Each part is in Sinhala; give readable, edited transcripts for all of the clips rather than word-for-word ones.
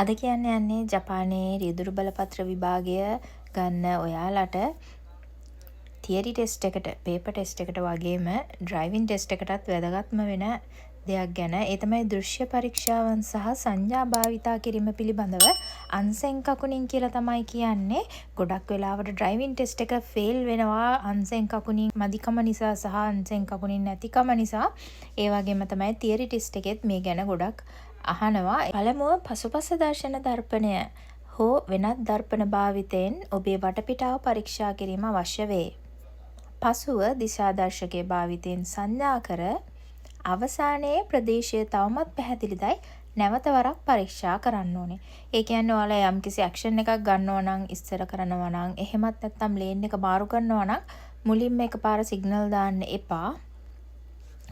අද කියන්න යන්නේ ජපානයේ රියදුරු බලපත්‍ර විභාගය ගන්න ඔයාලට තියරි ටෙස්ට් එකට පේපර් ටෙස්ට් එකට වගේම ඩ්‍රයිවිං ටෙස්ට් එකටත් වැදගත්ම වෙන දෙයක් ගැන ඒ තමයි දෘශ්‍ය පරීක්ෂාවන් සහ සංඥා භාවිතා කිරීම පිළිබඳව අන්සෙන් කකුණින් කියලා තමයි කියන්නේ. ගොඩක් වෙලාවට ඩ්‍රයිවිං ටෙස්ට් එක ෆේල් වෙනවා අන්සෙන් කකුණින් මදිකම නිසා සහ අන්සෙන් කකුණින් නැතිකම නිසා. ඒ වගේම තමයි තියරි ටෙස්ට් එකෙත් මේ ගැන ගොඩක් අහනවා. පළමුව පසුපස දර්ශන දර්පණය හෝ වෙනත් දර්පණ භාවිතයෙන් ඔබේ වටපිටාව පරීක්ෂා කිරීම අවශ්‍ය වේ. පසුව දිශාදර්ශකයේ භාවිතයෙන් සංඥා කර අවසානයේ ප්‍රදේශය තවමත් පැහැදිලිදයි නැවත වරක් පරීක්ෂා කරන්න ඕනේ. ඒ කියන්නේ ඔයාලා යම්කිසි ඇක්ෂන් එකක් ගන්නවා නම් ඉස්සර කරනවා නම් එහෙමත් නැත්නම් ලේන් එක මාරු කරනවා නම් මුලින්ම එකපාර සිග්නල් දාන්න එපා.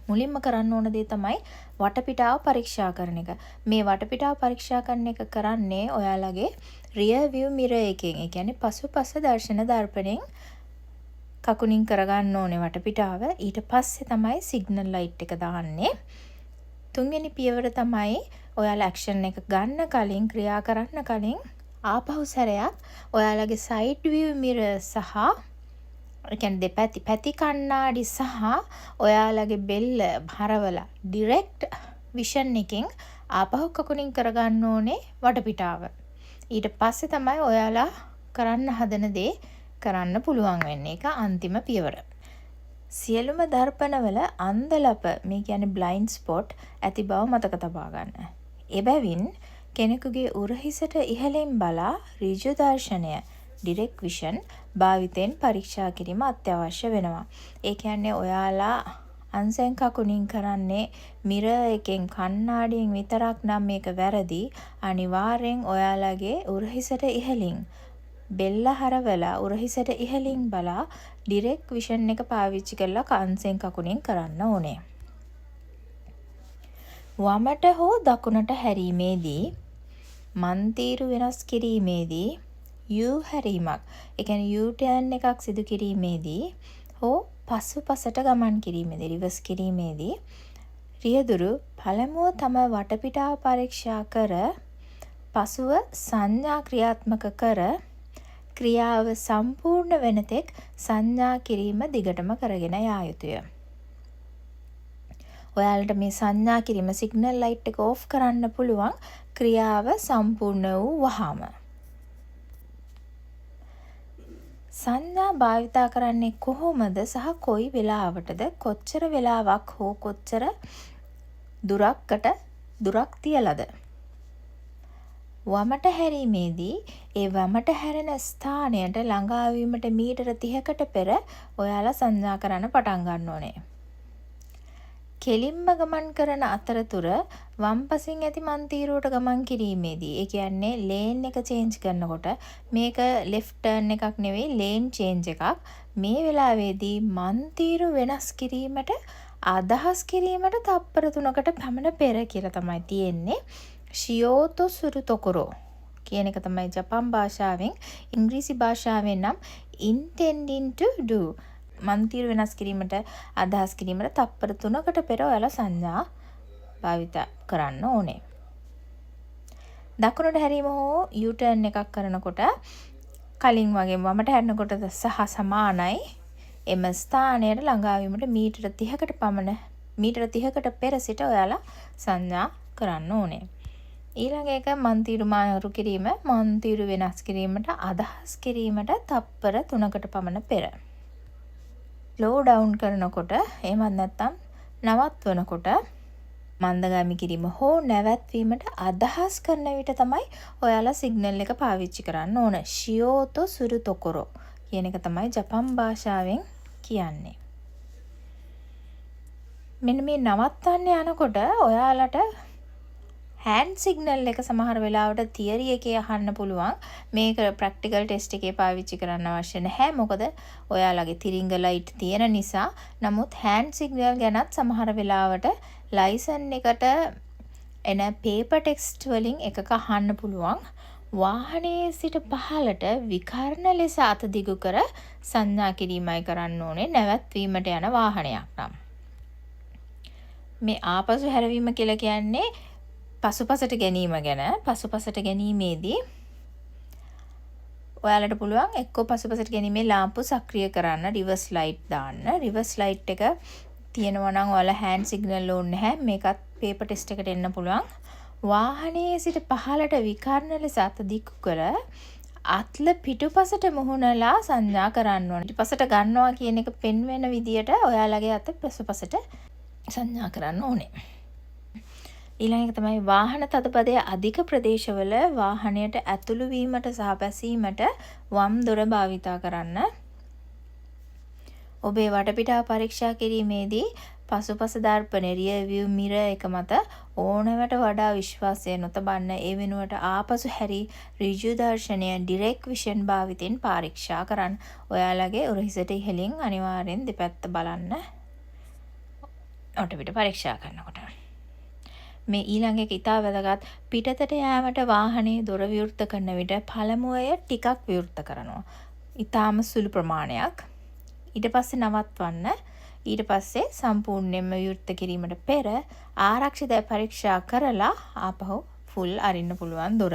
මුලින්ම කරන්න ඕන දේ තමයි වටපිටාව පරීක්ෂා කරන එක. මේ වටපිටාව පරීක්ෂා කරන එක කරන්නේ ඔයාලගේ rear view mirror එකෙන්. ඒ කියන්නේ පසුපස දර්ශන දර්පණයෙන් කකුණින් කරගන්න ඕනේ වටපිටාව. ඊට පස්සේ තමයි සිග්නල් ලයිට් එක දාන්නේ. තුන්වෙනි පියවර තමයි ඔයාලා ඇක්ෂන් එක ගන්න කලින් ක්‍රියා කරන්න කලින් ආපහු සැරයක් ඔයාලගේ සයිඩ් view mirror සහ ඒ කියන්නේ දෙපැති පැති කණ්ණාඩි සහ ඔයාලගේ බෙල්ල හරවලා ඩිරෙක්ට් විෂන් එකෙන් ආපහු කකුණින් කරගන්න ඕනේ වටපිටාව. ඊට පස්සේ තමයි ඔයාලා කරන්න හදන දේ කරන්න පුළුවන් වෙන්නේ. ඒක අන්තිම පියවර. සියලුම දර්පණවල අන්ධලප මේ කියන්නේ බ්ලයින්ඩ් ස්පොට් ඇති බව මතක තබා ගන්න. එබැවින් කෙනෙකුගේ උරහිසට ඉහළින් බලා ඍජු දර්ශනය ඩිරෙක්ට් විෂන් භාවිතයෙන් පරීක්ෂා කිරීම අත්‍යවශ්‍ය වෙනවා. ඒ කියන්නේ ඔයාලා අන්සෙන් කකුණින් කරන්නේ මිරර් එකෙන් කණ්ණාඩියෙන් විතරක් නම් මේක වැරදි. අනිවාර්යෙන් ඔයාලගේ උරහිසට ඉහළින් බෙල්ල හරවලා උරහිසට ඉහළින් බලා ඩිරෙක්ට් විෂන් එක පාවිච්චි කරලා අන්සෙන් කකුණින් කරන්න ඕනේ. වමට හෝ දකුණට හැරීමේදී මන්තීරු වෙනස් කිරීමේදී U හැරීමක් ඒ කියන්නේ U turn එකක් සිදු කිරීමේදී හෝ පසුපසට ගමන් කිරීමේදී රිවර්ස් කිරීමේදී රියදුරු පළමුව තම වටපිටාව පරීක්ෂා කර පසුව සංඥා ක්‍රියාත්මක කර ක්‍රියාව සම්පූර්ණ වෙන තෙක් සංඥා කිරීම දිගටම කරගෙන යා යුතුය. ඔයාලට මේ සංඥා කිරීම සිග්නල් ලයිට් එක ඕෆ් කරන්න පුළුවන් ක්‍රියාව සම්පූර්ණ වූ වහාම. සංඥා භාවිතා කරන්නේ කොහොමද සහ කොයි වෙලාවටද කොච්චර වෙලාවක් හෝ කොච්චර දුරක් තියලාද? වමට හැරීමේදී ඒ වමට හැරෙන ස්ථානයට ළඟා වීමට මීටර 30කට පෙර ඔයාලා සංඥා කරන්න පටන් ගන්න ඕනේ. කෙලින්ම ගමන් කරන අතරතුර වම්පසින් ඇති මන්තීරුවට ගමන් කිරීමේදී ඒ කියන්නේ ලේන් එක චේන්ජ් කරනකොට මේක ලෙෆ්ට් ටර්න් එකක් නෙවෙයි ලේන් චේන්ජ් එකක්. මේ වෙලාවේදී මන්තීරු වෙනස් කිරීමට අදහස් කිරීමට තප්පර 3කට පමණ පෙර කියලා තමයි තියෙන්නේ. ශියෝතෝ සුරු තොකොරෝ කියන එක තමයි ජපන් භාෂාවෙන්. ඉංග්‍රීසි භාෂාවෙන් නම් intending to do මන්තිරු වෙනස් කිරීමට අදහස් කිරීමට තප්පර 3කට පෙර ඔයාලා සංඥා භාවිත කරන්න ඕනේ. දකුණට හැරීම හෝ U turn එකක් කරනකොට කලින් වගේ වමට හැරෙනකොට සහ සමානයි එම ස්ථානයට ළඟා වීමට මීටර 30කට පෙර සිට ඔයාලා සංඥා කරන්න ඕනේ. ඊළඟ එක මන්තිරු මාරු කිරීම මන්තිරු වෙනස් කිරීමට අදහස් කිරීමට තප්පර 3කට පමණ පෙර. ස්ලෝ ඩවුන් කරනකොට එහෙමත් නැත්නම් නවත්වනකොට මන්දගාමී කිරීම හෝ නැවැත්වීමට අදහස් කරන විට තමයි ඔයාලා සිග්නල් එක පාවිච්චි කරන්න ඕන. ශියෝතෝ සුරු තොකොරෝ කියන එක තමයි ජපන් භාෂාවෙන් කියන්නේ. මෙන්න මේ නවත්තන්න යනකොට ඔයාලට හෑන්ඩ් සිග්නල් එක සමහර වෙලාවට තියරි එකේ අහන්න පුළුවන්. මේක ප්‍රැක්ටිකල් ටෙස්ට් එකේ පාවිච්චි කරන්න අවශ්‍ය නැහැ. මොකද ඔයාලගේ තිරිංග ලයිට් තියෙන නිසා. නමුත් හෑන්ඩ් සිග්නල් ගැනත් සමහර වෙලාවට ලයිසන් එකට එන පේපර් ටෙක්ස්ට් වලින් එකක අහන්න පුළුවන්. වාහනයේ සිට පහළට විකර්ණ ලෙස අත දිගු කර සංඥා කිරීමයි කරන්න ඕනේ නැවැත්වීමට යන වාහනයක් නම්. මේ ආපසු හැරවීම කියලා කියන්නේ පසුපසට ගැනීම ගැන. පසුපසට ගැනීමේදී ඔයාලට පුළුවන් එක්කෝ පසුපසට ගැනීමේ ලාම්පු සක්‍රිය කරන්න, රිවර්ස් ලයිට් දාන්න. රිවර්ස් ලයිට් එක තියෙනවා නම් ඔයාලා හෑන්ඩ් සිග්නල් ඕනේ නැහැ. මේකත් පේපර් ටෙස්ට් එකට එන්න පුළුවන්. වාහනයේ සිට පහළට විකර්ණ ලෙස අත දික්කු කර අත්ල පිටුපසට මුහුණලා සංඥා කරන්න ඕනේ. පිටුපසට ගන්නවා කියන එක පෙන්වෙන විදියට ඔයාලගේ අත පසුපසට සංඥා කරන්න ඕනේ. ඊළඟ එක තමයි වාහන තදබදයේ අධික ප්‍රදේශවල වාහනයට ඇතුළු වීමට සහ බැසීමට වම් දොර භාවිතා කරන්න. ඔබේ වටපිටාව පරීක්ෂා කිරීමේදී පසුපස දර්පණය rear view mirror එක මත ඕනෑමට වඩා විශ්වාසය නොතබන්න. ඒ වෙනුවට ආපසු හැරී ඍජු දර්ශනය direct vision භාවිතයෙන් පරීක්ෂා කරන්න. ඔයාලගේ උරහිසට ඉහළින් අනිවාර්යෙන් දෙපැත්ත බලන්න. වටපිට පරීක්ෂා කරනකොට. මේ ඊළඟ එක ඉතා වැදගත්. පිටතට යාමට වාහනේ දොර විවෘත කරන විට පළමුවය ටිකක් විවෘත කරනවා. ඊටාම සුළු ප්‍රමාණයක්. ඊට පස්සේ නවත්වන්න. ඊට පස්සේ සම්පූර්ණයෙන්ම විවෘත කිරීමට පෙර ආරක්ෂිත පරීක්ෂා කරලා ආපහු ෆුල් අරින්න පුළුවන් දොර.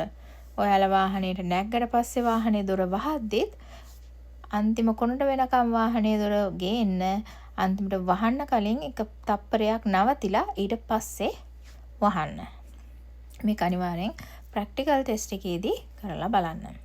ඔයාලා වාහනේට නැග්ගට පස්සේ වාහනේ දොර වහද්දිත් අන්තිම කොනට වෙනකම් වාහනේ දොර ගේන්න. අන්තිමට වහන්න කලින් එක තප්පරයක් නවතිලා ඊට පස්සේ වහන්න. මේක අනිවාර්යෙන් ප්‍රැක්ටිකල් ටෙස්ට් එකේදී කරලා බලන්න.